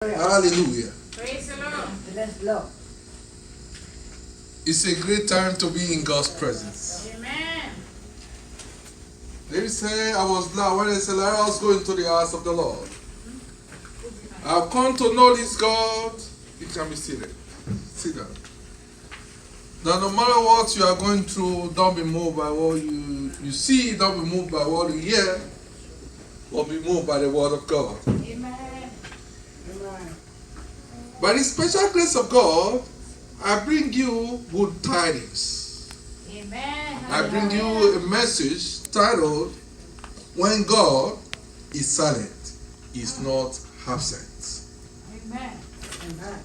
Hallelujah. Praise the Lord. Bless the Lord. It's a great time to be in God's presence. Amen. They say I was glad when they said let us go into the house of the Lord. I've come to know this God. You can be seated. Sit down. Now no matter what you are going through, don't be moved by what you see, don't be moved by what you hear, but be moved by the word of God. Amen. By the special grace of God, I bring you good tidings. Amen. I bring you a message titled, When God is silent, He's not absent. Amen.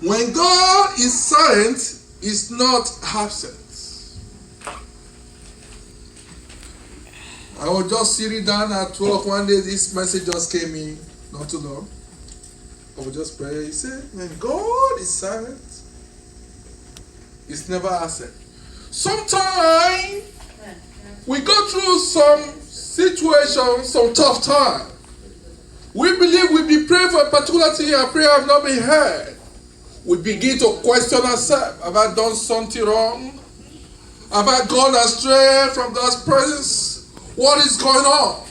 When God is silent, He's not absent. I was just sitting down at 12 one day, this message just came in, not too long. I would just pray. He said, when God is silent, He's never absent. Sometimes we go through some situations, some tough time. We believe we be praying for a particular thing and prayer have not been heard. We begin to question ourselves. Have I done something wrong? Have I gone astray from God's presence? What is going on?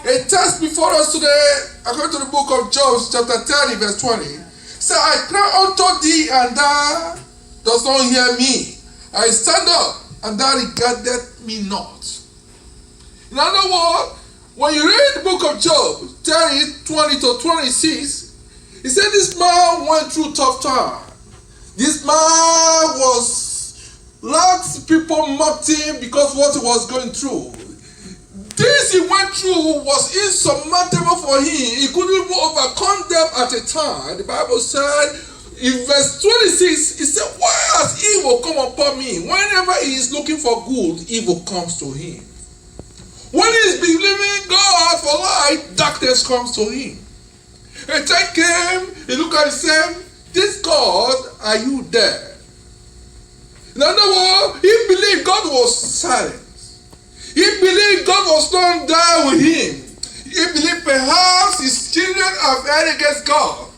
A text before us today, according to the book of Job, chapter 30, verse 20, say, I cry unto thee, and thou dost not hear me. I stand up, and thou regardest me not. In other words, when you read the book of Job, 30, 20 to 26, he said this man went through tough time. This man lots of people mocked him because what he was going through. This he went through was insurmountable for him. He couldn't even overcome them at a time. The Bible said in verse 26, he said, why has evil come upon me? Whenever he is looking for good, evil comes to him. When he is believing God for light, darkness comes to him. A time came, he looked at himself, this God, are you there? In other words, he believed God was silent. He believed God was not there with him. He believed perhaps his children have erred against God.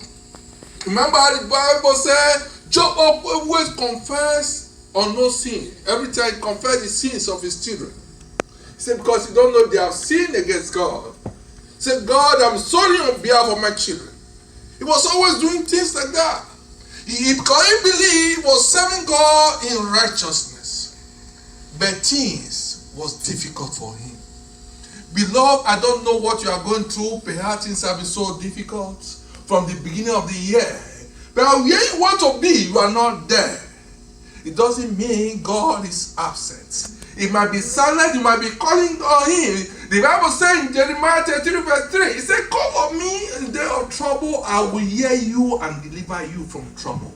Remember how the Bible said, Job always confessed on no sin. Every time he confessed the sins of his children. He said, because you don't know they have sinned against God. He said, God, I'm sorry on behalf of my children. He was always doing things like that. Because he believed he was serving God in righteousness. But things was difficult for him. Beloved, I don't know what you are going through. Perhaps things have been so difficult from the beginning of the year. But where you want to be, you are not there. It doesn't mean God is absent. It might be silent, you might be calling on him. The Bible says in Jeremiah 33 verse 3, it says, call on me in the day of trouble, I will hear you and deliver you from trouble.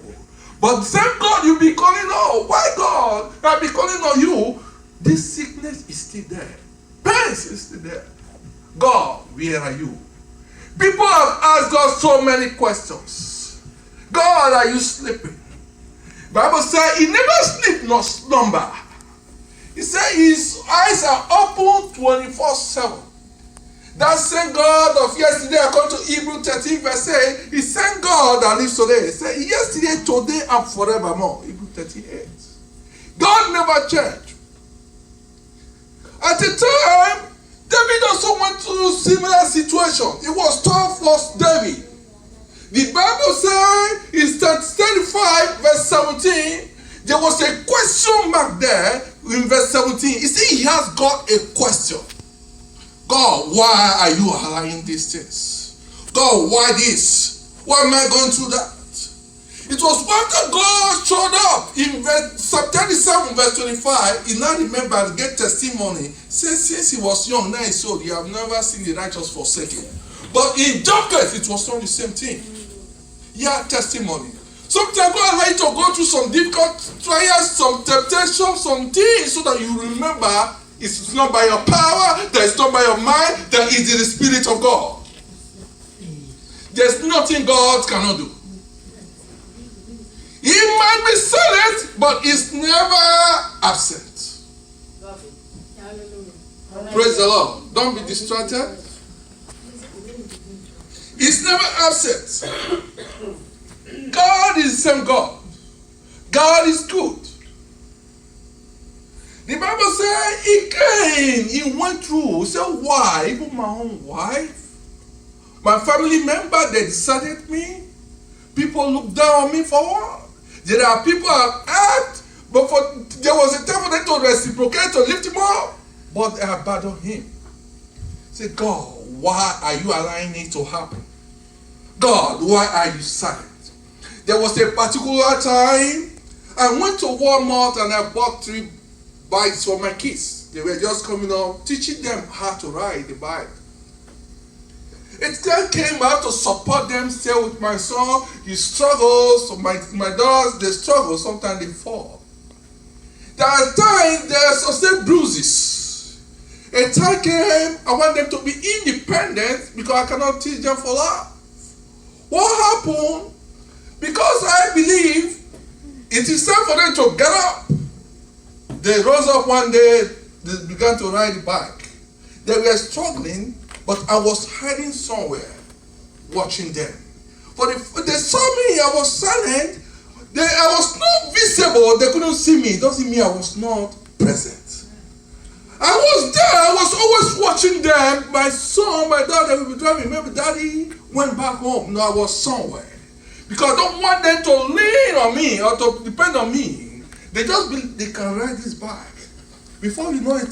But the same God you be calling on, why God? I be calling on you. This sickness is still there. Pain is still there. God, where are you? People have asked God so many questions. God, are you sleeping? The Bible says he never sleep nor slumber. He said his eyes are open 24/7. That same God of yesterday, according to Hebrew 13 verse 8, he same God that lives today. He said yesterday, today, and forevermore. Hebrew 38. God never changed. At the time, David also went through a similar situation. It was tough for David. The Bible says in 35 verse 17, there was a question mark there in verse 17. He said he has got a question. God, why are you allowing these things? God, why this? Why am I going through that? It was after God showed up in verse 37 verse 25, he now remembered, get testimony. Since he was young, now he's old, you have never seen the righteous forsaken. But in Job's case, it was not the same thing. Yeah, testimony. Sometimes God allows you to go through some difficult trials, some temptations, some things, so that you remember it's not by your power, that it's not by your mind, that it is the Spirit of God. There's nothing God cannot do. He might be silent, but he's never absent. Praise the Lord. Don't be distracted. He's never absent. God is the same God. God is good. The Bible says he came, he went through. He said, why? Even my own wife, my family member, they deserted me. People look down on me for what? There are people I've helped, but there was a time for them to reciprocate, to lift him up, but they abandoned him. Say, God, why are you allowing it to happen? God, why are you silent? There was a particular time I went to Walmart and I bought 3 bikes for my kids. They were just coming up, teaching them how to ride the bike. It then came out to support them, stay with my son. He struggles, so my daughters, they struggle, sometimes they fall. There are times there are some bruises. A time came, I want them to be independent because I cannot teach them for life. What happened? Because I believe it is time for them to get up. They rose up one day, they began to ride the bike. They were struggling, but I was hiding somewhere, watching them. But if they saw me, I was silent. I was not visible. They couldn't see me. It doesn't mean I was not present. I was there. I was always watching them. My son, my daughter will be driving. Maybe daddy went back home. No, I was somewhere. Because I don't want them to lean on me or to depend on me. They just believe they can ride this bike. Before you know it,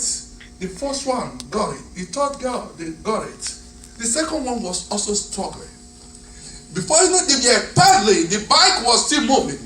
the first one got it. The third girl, they got it. The second one was also struggling. Before you know it, they were paddling. The bike was still moving.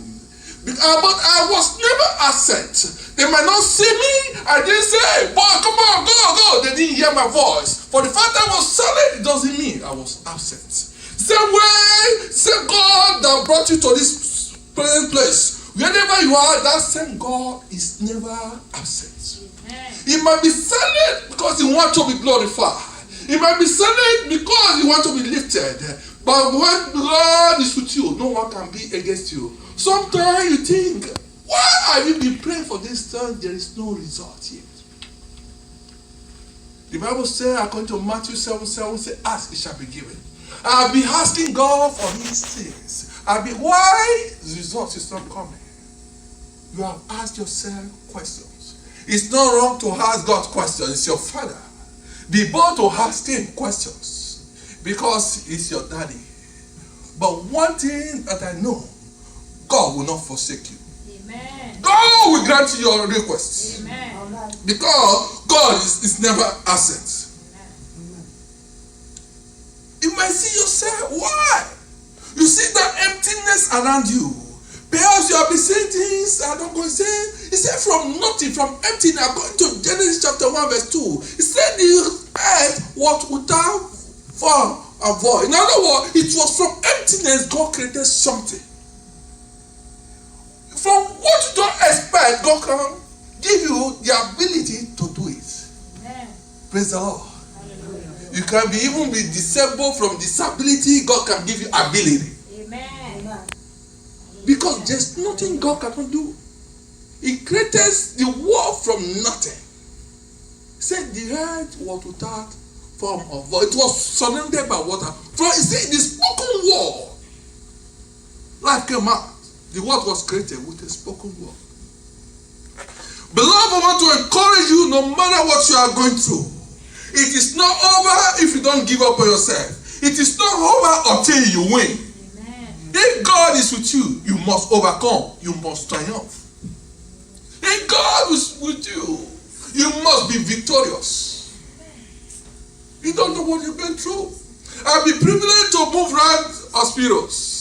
But I was never absent. They might not see me. I didn't say, boy, come on, go. They didn't hear my voice. For the fact that I was silent, it doesn't mean I was absent. Same way, same God that brought you to this present place. Wherever you are, that same God is never absent. Amen. He might be silent because he wants to be glorified. He might be silent because he wants to be lifted. But when God is with you, no one can be against you. Sometimes you think, why have you been praying for this time? There is no result yet. The Bible says, according to Matthew 7:7, say, ask, it shall be given. I've been asking God for these things. Why the result is not coming? You have asked yourself questions. It's not wrong to ask God questions. It's your father. Be bold to ask him questions because he's your daddy. But one thing that I know, God will not forsake you. Amen. God will grant you your requests. Amen. Because God is never absent. Amen. You might see yourself, why? You see that emptiness around you. Perhaps you have been saying things I don't go and say. He said from nothing, from emptiness, according to Genesis chapter 1 verse 2. He said the earth was without form and void. In other words, it was from emptiness God created something. From what you don't expect, God can give you the ability to do it. Amen. Praise the Lord. Hallelujah. You can even be disabled from disability. God can give you ability. Amen. Because there's nothing God cannot do. He created the world from nothing. He said the earth was without form of void. It was surrounded by water. He said the spoken word, life came out. The word was created with a spoken word. Beloved, I want to encourage you no matter what you are going through. It is not over if you don't give up on yourself. It is not over until you win. Amen. If God is with you, you must overcome. You must triumph. If God is with you, you must be victorious. You don't know what you've been through. I've been privileged to move around hospitals.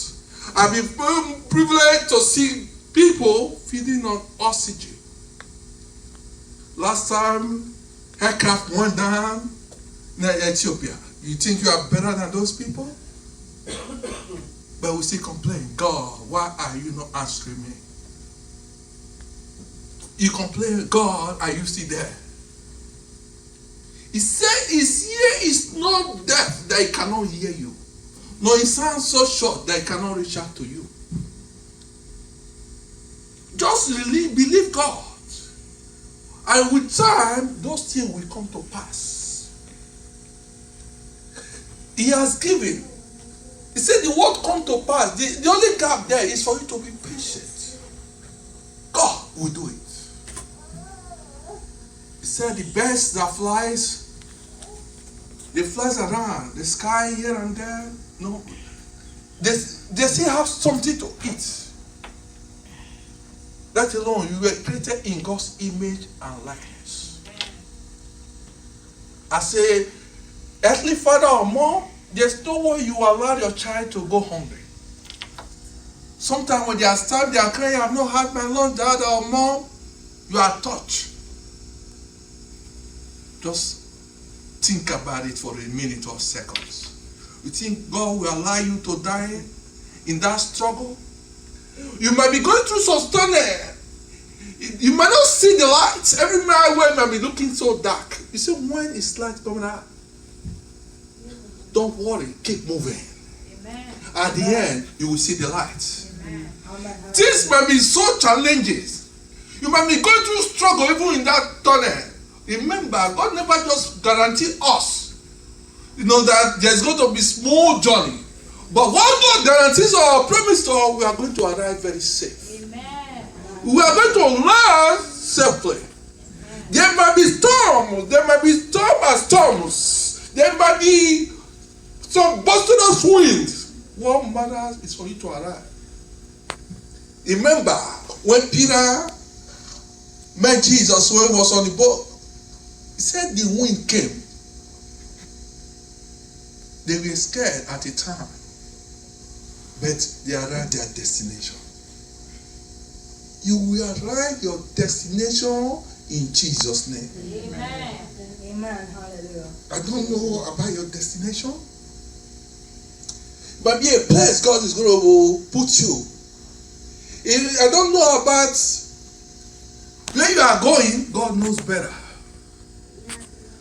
I've been privileged to see people feeding on oxygen. Last time, aircraft went down near Ethiopia. You think you are better than those people? But we still complain, God, why are you not answering me? You complain, God, are you still there? He said his ear is not deaf that he cannot hear you. No, it sounds so short that it cannot reach out to you. Just believe God. And with time, those things will come to pass. He has given. He said the word come to pass. The only gap there is for you to be patient. God will do it. He said the birds that flies, they flies around the sky here and there. No, they still have something to eat. That alone, you were created in God's image and likeness. As a earthly father or mom, there's no way you allow your child to go hungry. Sometimes when they are starving, they are crying, I have not had my lunch, dad or mom, you are touched. Just think about it for a minute or seconds. You think God will allow you to die in that struggle? You might be going through some stunning. You might not see the lights. Every mile away might be looking so dark. You say, when is light coming out? Don't worry, keep moving. Amen. At the end, you will see the light. Amen. Things might be so challenges. You might be going through struggle even in that tunnel. Remember, God never just guarantee us, that there's going to be smooth journey. But what God guarantees or promises to us, we are going to arrive very safe. Amen. We are going to land safely. Amen. There might be storms. There might be storms. There might be some boisterous winds. What matters is for you to arrive. Remember, when Peter met Jesus when he was on the boat, he said the wind came. They were scared at the time, but they arrived their destination. You will arrive your destination in Jesus' name. Amen. Amen. Hallelujah. I don't know about your destination. It might be a place God is going to put you. I don't know about where you are going. God knows better.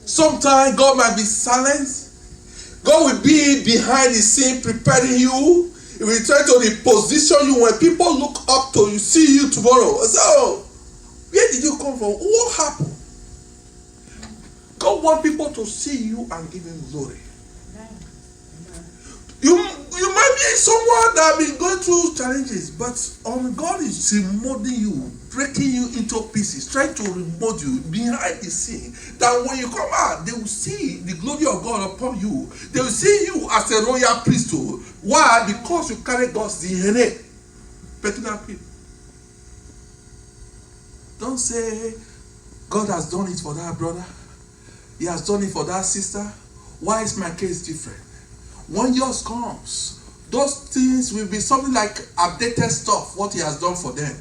Sometimes God might be silent. God will be behind the scene preparing you. He will try to reposition you when people look up to you, see you tomorrow. So, where did you come from? What happened? God wants people to see you and give him glory. You might be someone that has been going through challenges, but God is remolding you, breaking you into pieces, trying to remold you behind the scene. That when you come out, they will see the glory of God upon you. They will see you as a royal priesthood. Why? Because you carry God's DNA. Peculiar people. Don't say, God has done it for that brother. He has done it for that sister. Why is my case different? When yours comes, those things will be something like updated stuff, what he has done for them.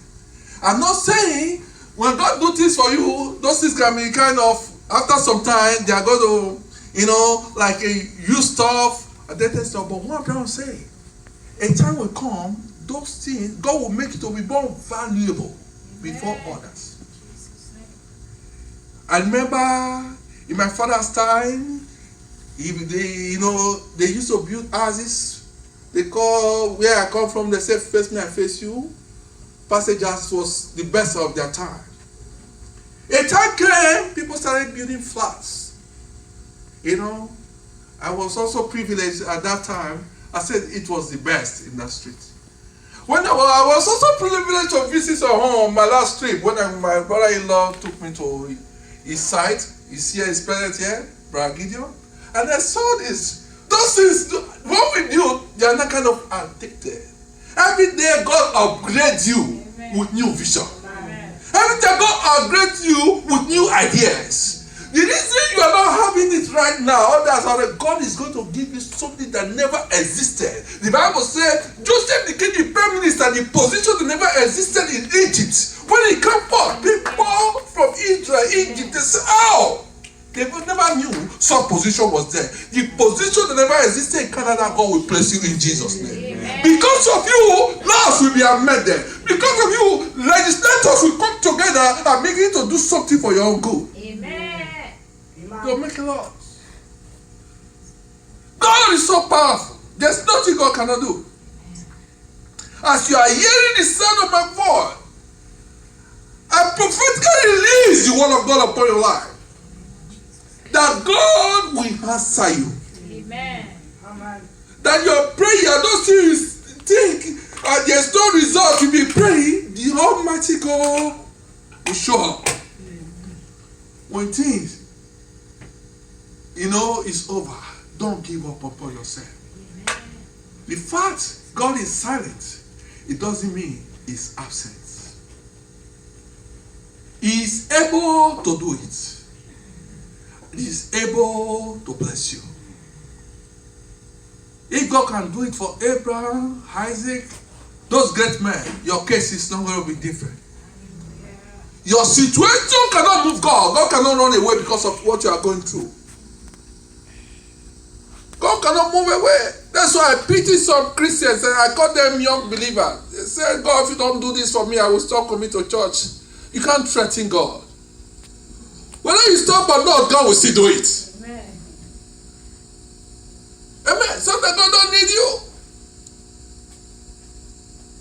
I'm not saying when God do things for you, those things can be kind of, after some time, they are going to, like use stuff, updated stuff. But what I'm trying to say, a time will come, those things, God will make it to be more valuable before others. I remember in my father's time, they used to build houses. They call where I come from, they say, face me, I face you. Passage house was the best of their time. A time came, people started building flats. I was also privileged at that time. I said it was the best in that street. When I was also privileged to visit a home, my last trip, when my brother-in-law took me to his site. His present here, Brother Gideon. And I saw this. Those things, what we do, they are not kind of addicted. Every day God upgrades you with new vision. Amen. Every day God upgrades you with new ideas. The reason you are not having it right now, God is going to give you something that never existed. The Bible said Joseph became the prime minister, the position that never existed in Egypt. When he came forth, people from Israel, Egypt, they said, oh, they never knew some position was there. The position that never existed in Canada, God will place you in Jesus' name. Amen. Because of you, laws will be amended. Because of you, legislators will come together and begin to do something for your own good. Amen. You're making laws. God is so powerful. There's nothing God cannot do. As you are hearing the sound of my voice, I prophetically release the word of God upon your life. That God will answer you. Amen. that your prayer, those things think there's no result, you be praying, the Almighty God will show up. When things, is over, don't give up upon yourself. The fact God is silent, it doesn't mean He's absent. He is able to do it. He is able to bless you. If God can do it for Abraham, Isaac, those great men, your case is not going to be different. Your situation cannot move God. God cannot run away because of what you are going through. God cannot move away. That's why I pity some Christians and I call them young believers. They say, God, if you don't do this for me, I will stop coming to church. You can't threaten God. Whether you stop or not, God will still do it. Amen. Amen. Sometimes God don't need you.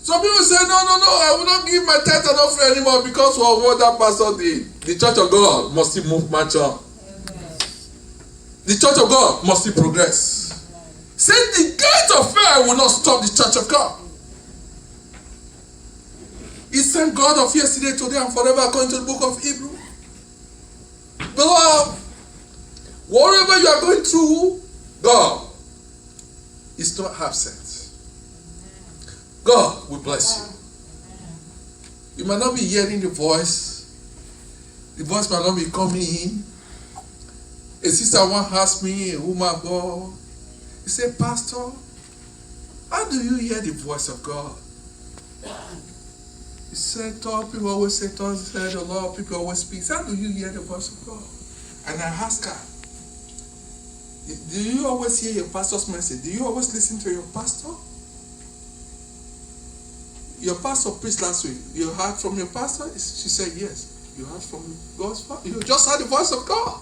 Some people say, no, I will not give my tithe and offering anymore because of what that pastor did. The church of God must still move much on. The church of God must still progress. Say the gate of fire will not stop the church of God. He same God of yesterday, today, and forever, according to the book of Hebrews. Beloved, whatever you are going through, God is not absent. God will bless you. You might not be hearing the voice. The voice might not be coming in. A sister once asked me, a woman of God, he said, Pastor, how do you hear the voice of God? He said, people always say, said a lot of people always speak. How do you hear the voice of God? And I asked her, do you always hear your pastor's message? Do you always listen to your pastor? Your pastor preached last week. You heard from your pastor? She said, yes. You heard from God's father. You just heard the voice of God.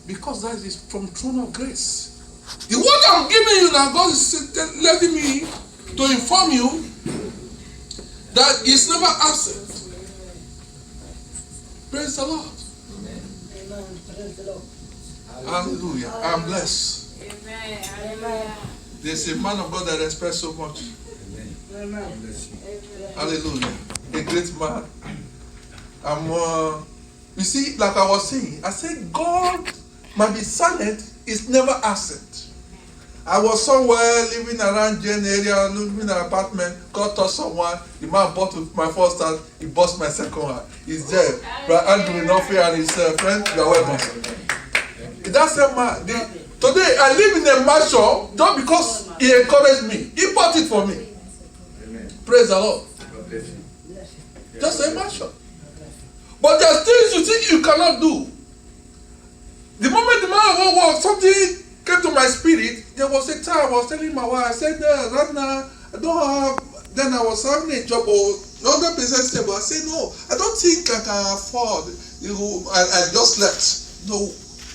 Because that is from throne of grace. The word I'm giving you now, God is letting me to inform you that He's never absent. Praise the Lord. Amen. Praise the Lord. Hallelujah. I'm blessed. Amen. Hallelujah. There's a man of God that respects so much. Amen. Hallelujah. A great man. You see, like I was saying, I said God might be silent, is never absent. I was somewhere living around Jane area, living in an apartment. God touched someone. The man bought my first house. He bought my second one. He's there. But Andrew Nofi and his friend, you are welcome. That's a man. Today I live in a mansion just because he encouraged me. He bought it for me. Amen. Praise the Lord. God bless you. Just a mansion. But there are things you think you cannot do. The moment the man of God walked, something came to my spirit. There was a time I was telling my wife, I said, right now, I don't have, then I was having a job or 100% stable. I said, no, I don't think I can afford. I just left. No.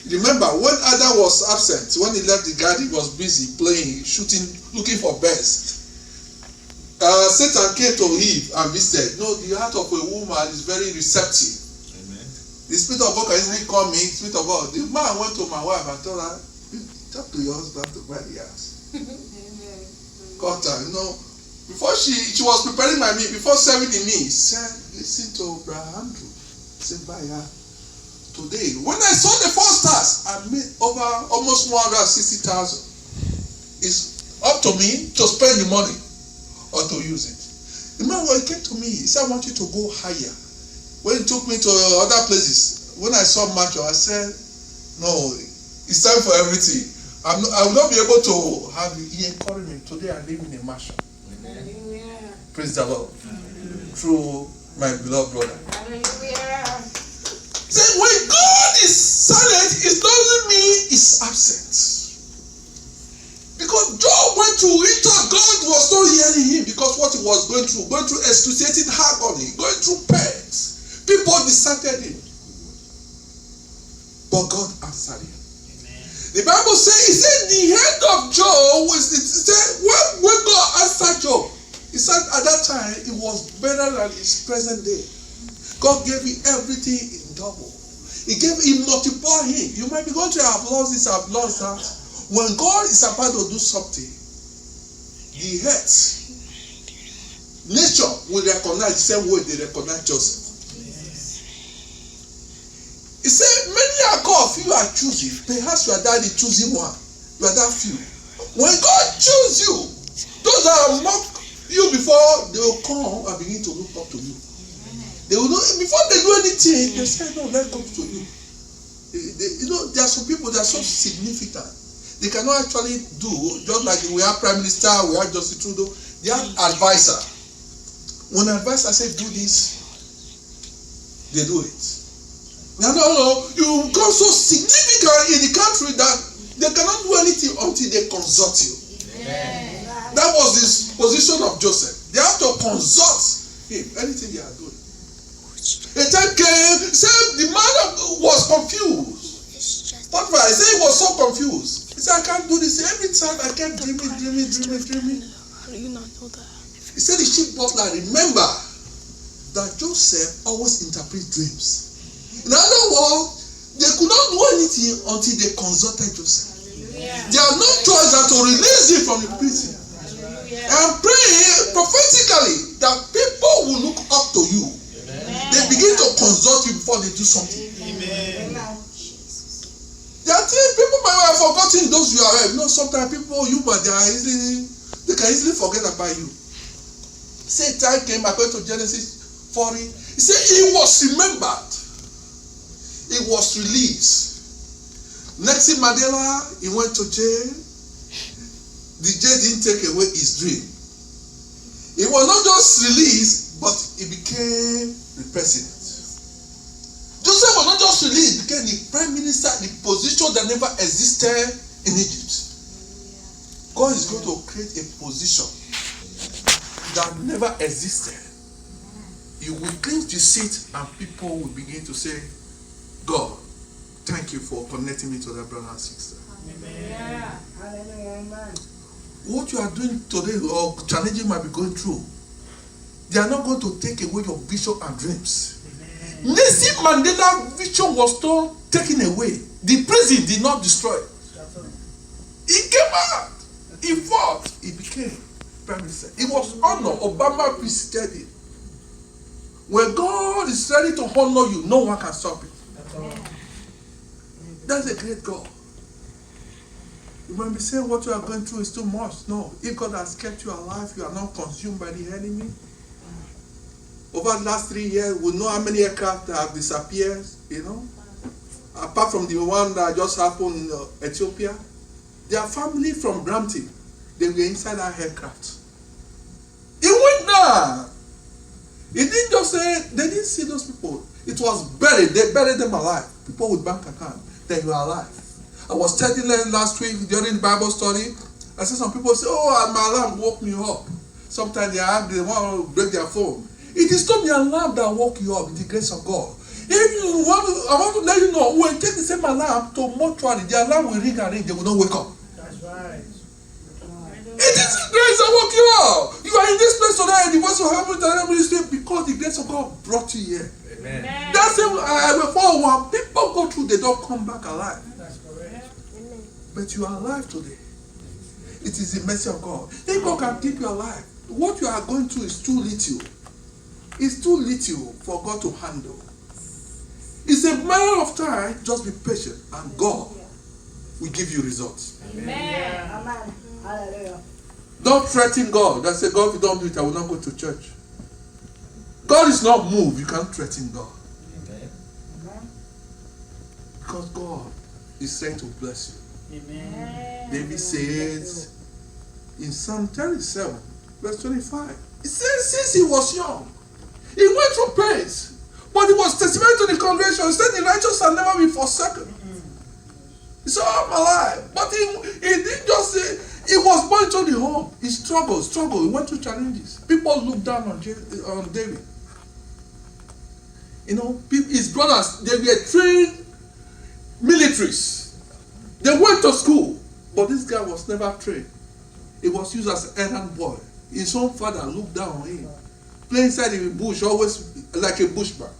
Remember, when Adam was absent, when he left the garden, he was busy playing, shooting, looking for birds. Satan came to Eve and said, no, the heart of a woman is very receptive. Amen. The Spirit of God can easily call me, Spirit of God. The man went to my wife and told her, talk to your husband to buy the house. Caught her, before she was preparing my meal, before serving the meal, he said, listen to Brother Andrew. He said, buy her. Today, when I saw the first stars, I made over almost 160,000. It's up to me to spend the money or to use it. The man, when he came to me, he said, I want you to go higher. When he took me to other places, when I saw Macho, I said, no, it's time for everything. I will not be able to have it. He encouraged me. Today I live in a mansion. Hallelujah. Praise the Lord. Through my beloved brother. Hallelujah. Say, when God is silent, it doesn't mean He's absent. Because Job went through, he thought God was not hearing him because what he was going through excruciating agony, going through pains. People deserted him. But God answered him. Amen. The Bible says, the head of Job was, when God answered Job, he said at that time, it was better than his present day. God gave him everything in double. He multiplied him. You might be going to have lost this, have lost that. When God is about to do something, the earth, nature will recognize the same way they recognize Joseph. He said, many are called, few are choosing. Perhaps you are that the choosing one. You are that few. When God chooses you, those that mock you before, they will come and begin to look up to you. They will know, before they do anything, they say, no, let's go to you. There are some people that are so significant. They cannot actually do, just like we have Prime Minister, we have Justin Trudeau, they have advisor. When an advisor says do this, they do it. No, you become so significant in the country that they cannot do anything until they consult you. Amen. That was the position of Joseph. They have to consult him, anything they are doing. A time came, said the man was confused. But I said he was so confused. He said, I can't do this. Every time I kept dreaming. How do you not know that? He said the chief butler, remember that Joseph always interprets dreams. In other words, they could not do anything until they consulted Joseph. Hallelujah. They had no choice than to release him from the prison. Hallelujah. And pray prophetically that people will look up to you. Amen. They begin to consult you before they do something. Amen. There are things people might have forgotten those you are. Sometimes people, they can easily forget about you. Say time came according to Genesis 40. He said he was remembered. He was released. Nelson Mandela, he went to jail. The jail didn't take away his dream. He was not just released, but he became the president. Joseph was not just released, he became the prime minister, the position that never existed in Egypt. God is going to create a position that never existed. You will clinch the seat and people will begin to say, God, thank you for connecting me to that brother and sister. Amen. Amen. What you are doing today or challenging might be going through, they are not going to take away your vision and dreams. Nelson Mandela's vision was still taken away. The prison did not destroy it. He came out. He fought. He became prime minister. It was honor. Obama visited it. When God is ready to honor you, no one can stop it. That's a great God. You might be saying what you are going through is too much. No. If God has kept you alive, you are not consumed by the enemy. Over the last 3 years, we know how many aircraft have disappeared, apart from the one that just happened in Ethiopia. Their family from Brampton, they were inside that aircraft. It went down. It didn't just say, they didn't see those people. It was buried. They buried them alive. People with bank account, they were alive. I was telling them last week during Bible study, I said some people say, my alarm woke me up. Sometimes they want to break their phone. It is not the alarm that woke you up, the grace of God. I want to let you know, when you take the same alarm to mortuary, the alarm will ring and ring, they will not wake up. That's right. It is the grace that woke you up. You are in this place tonight, the voice of heaven and ministry because the grace of God brought you here. Amen. That's it. Before when people go through, they don't come back alive. That's correct. But you are alive today. It is the mercy of God. If God can keep you alive, what you are going through is too little. It's too little for God to handle. It's a matter of time. Just be patient, and God will give you results. Amen. Amen. Hallelujah. Don't threaten God. That say, God, if you don't do it, I will not go to church. God is not moved. You can't threaten God. Amen. Because God is saying to bless you. Amen. David says in Psalm 37, verse 25, it says, since he was young, he went through pains, but he was testifying to the congregation. He said, the righteous shall never be forsaken. He said, I'm alive. But he didn't just say, he was born into the home. He struggled. He went through challenges. People looked down on David. His brothers, they were trained militaries. They went to school, but this guy was never trained. He was used as an errand boy. His own father looked down on him. Playing inside the bush, always like a bushman.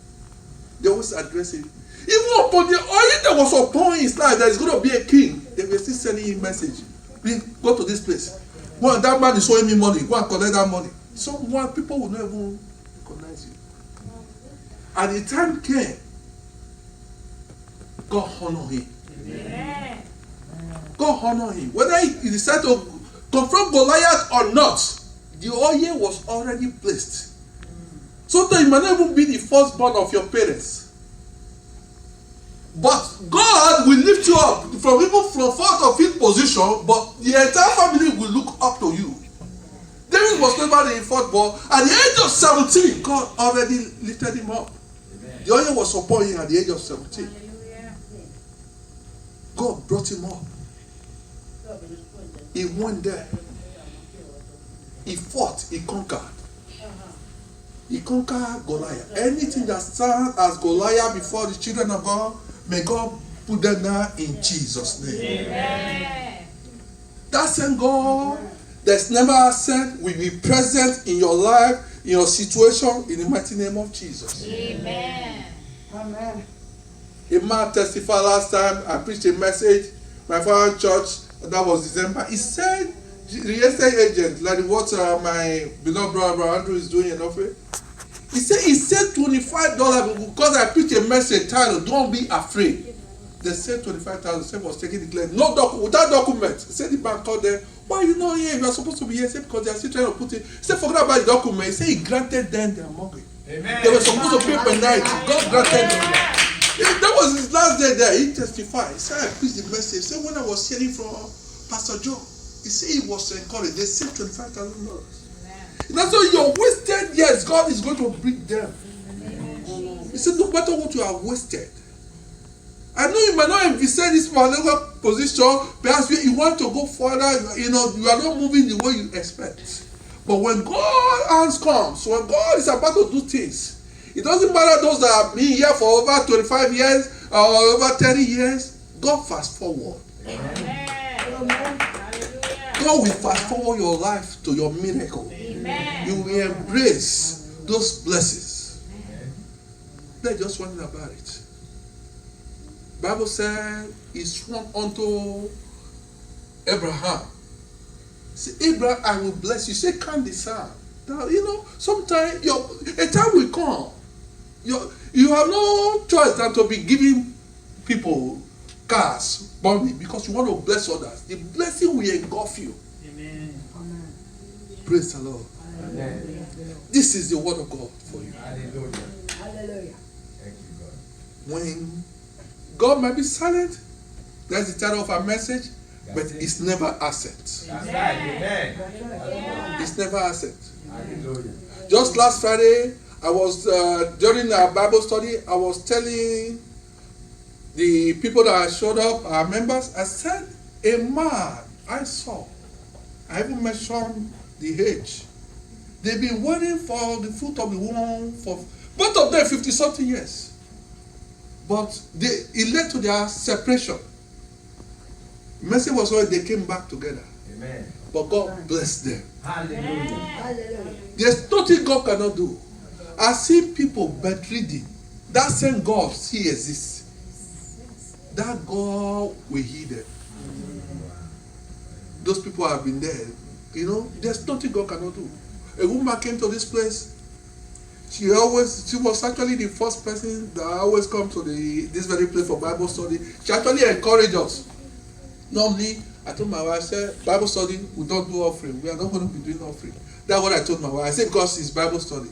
They always address him. Even upon the oil that was upon his life, that is going to be a king, they were still sending him message. Please go to this place. Well, that man is owing me money. Go and collect that money. Someone, people will not even recognize you. And the time came, God honored him. Amen. God honored him. Whether he decided to confront Goliath or not, the oil was already placed. Sometimes you might not even be the firstborn of your parents. But God will lift you up from even from fourth or fifth position, but the entire family will look up to you. David was never the firstborn. At the age of 17, God already lifted him up. The oil was upon him at the age of 17. Hallelujah. God brought him up. He went there. He fought. He conquered. He conquered Goliath. Anything that stands as Goliath before the children of God, may God put them down in Jesus' name. Amen. That same God that's never said will be present in your life, in your situation, in the mighty name of Jesus. Amen. Amen. A man testified last time. I preached a message. My father church, that was December. He said, the estate agent, like what my beloved brother Andrew is doing in offering. He said $25 because I preached a message titled, "Don't be afraid." They said 25,000. Said was taking the claim. No document, without document. He said the bank called them. Why are you not here? You are supposed to be here. He said because they are still trying to put it. He said forget about the document. He said he granted them their mortgage. Amen. They were supposed to pay penalty. God granted them. That was his last day there. He testified. He said I preached the message. He said when I was hearing from Pastor Joe, he said he was encouraged. They said $25,000. That's why your wasted years, God is going to bring them. He said, no matter what you are wasted. I know you might not envisage this particular position. Perhaps you want to go further. You are not moving the way you expect. But when God's hands comes, when God is about to do things, it doesn't matter those that have been here for over 25 years or over 30 years. God fast forward. Amen. God will fast forward your life to your miracle. Amen. You will embrace those blessings. They're just wondering about it. Bible said he swore unto Abraham. Say, Abraham, I will bless you. Say, can't discern. Now, sometimes a time will come. You have no choice than to be giving people cars, money, because you want to bless others. The blessing will engulf you. Amen. Praise the Lord. Amen. This is the word of God for you. Hallelujah. Hallelujah. Thank you, God. When God might be silent, that's the title of our message, but it's never absent. That's right. Amen. It's never absent. Hallelujah. Just last Friday, I was during our Bible study, I was telling the people that showed up, our members, I said, a man I saw, I even mentioned the age. They've been waiting for the fruit of the womb for both of them 50-something years. But it led to their separation. The message was when they came back together. Amen. But God blessed them. Hallelujah. Hallelujah. There's nothing God cannot do. I've seen people bedridden. That same God still exists. That God will heal them. Those people have been there. There's nothing God cannot do. A woman came to this place. She was actually the first person that always come to this very place for Bible study. She actually encouraged us. Normally, I told my wife, I said, Bible study, we don't do offering. We are not going to be doing offering. That's what I told my wife. I said, because it's Bible study.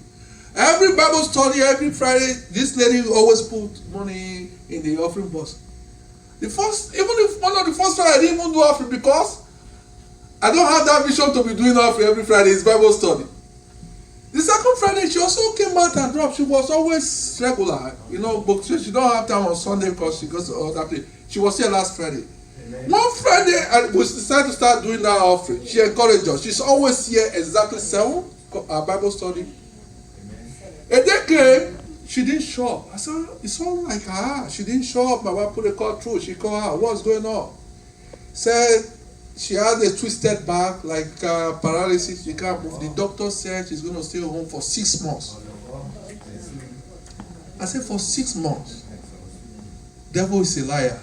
Every Bible study, every Friday, this lady always put money in the offering box. Even if one of the first Friday, I didn't even do offering because I don't have that vision to be doing offering every Friday. It's Bible study. The second Friday, she also came out and dropped. She was always regular, but she don't have time on Sunday because she goes to other place. She was here last Friday. Amen. One Friday, we decided to start doing that offering. She encouraged us. She's always here exactly 7, our Bible study. Amen. A day came, she didn't show up. I said, it's all like her. She didn't show up. My wife put a call through. She called her. What's going on? Said, she had a twisted back, like paralysis. She can't move. The doctor said she's going to stay home for 6 months. I said, for 6 months? Devil is a liar.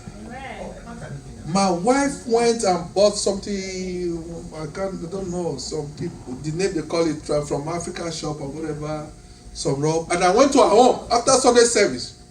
My wife went and bought something, I don't know, some people, the name they call it from African shop or whatever, some robe. And I went to her home after Sunday service.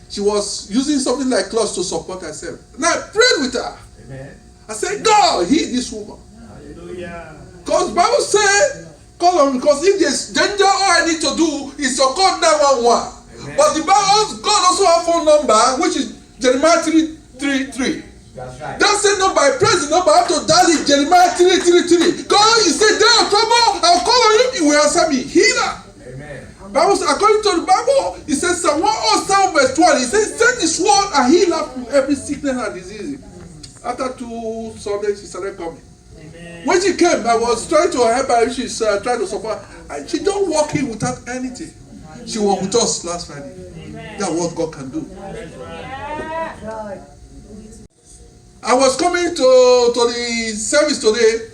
She was using something like clothes to support herself. And I prayed with her. Amen. I said, God, heal this woman. Hallelujah. Because Bible said, call on, because if there's danger, all I need to do is to call 911. But the Bible, God also has a phone number, which is Jeremiah 3:3. That's right. That same number, I press the number, I have to dial it, Jeremiah 3:3. God, you say, day of trouble, I'll call on you, you will answer me. Healer. Amen. Bible says, according to the Bible, it says, Psalm 107 verse 20, it says, send his word and heal her from every sickness and disease. After 2 Sundays, she started coming. Amen. When she came, I was trying to help her, she's trying to support, and she don't walk in without anything. She was with us last Friday. That's what God can do. Right. I was coming to the service today.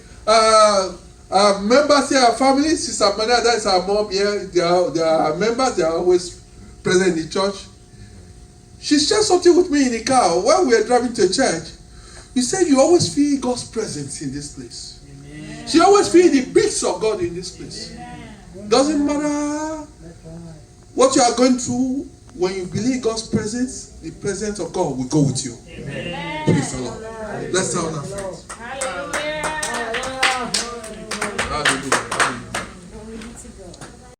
Members here, our family, Sister Maria, that's our mom here. They are members, they are always present in the church. She shared something with me in the car while we were driving to church. You said you always feel God's presence in this place. Amen. She always feels the peace of God in this place. Amen. Doesn't matter what you are going through, when you believe God's presence, the presence of God will go with you. Amen. Praise the Lord. Let's stand up.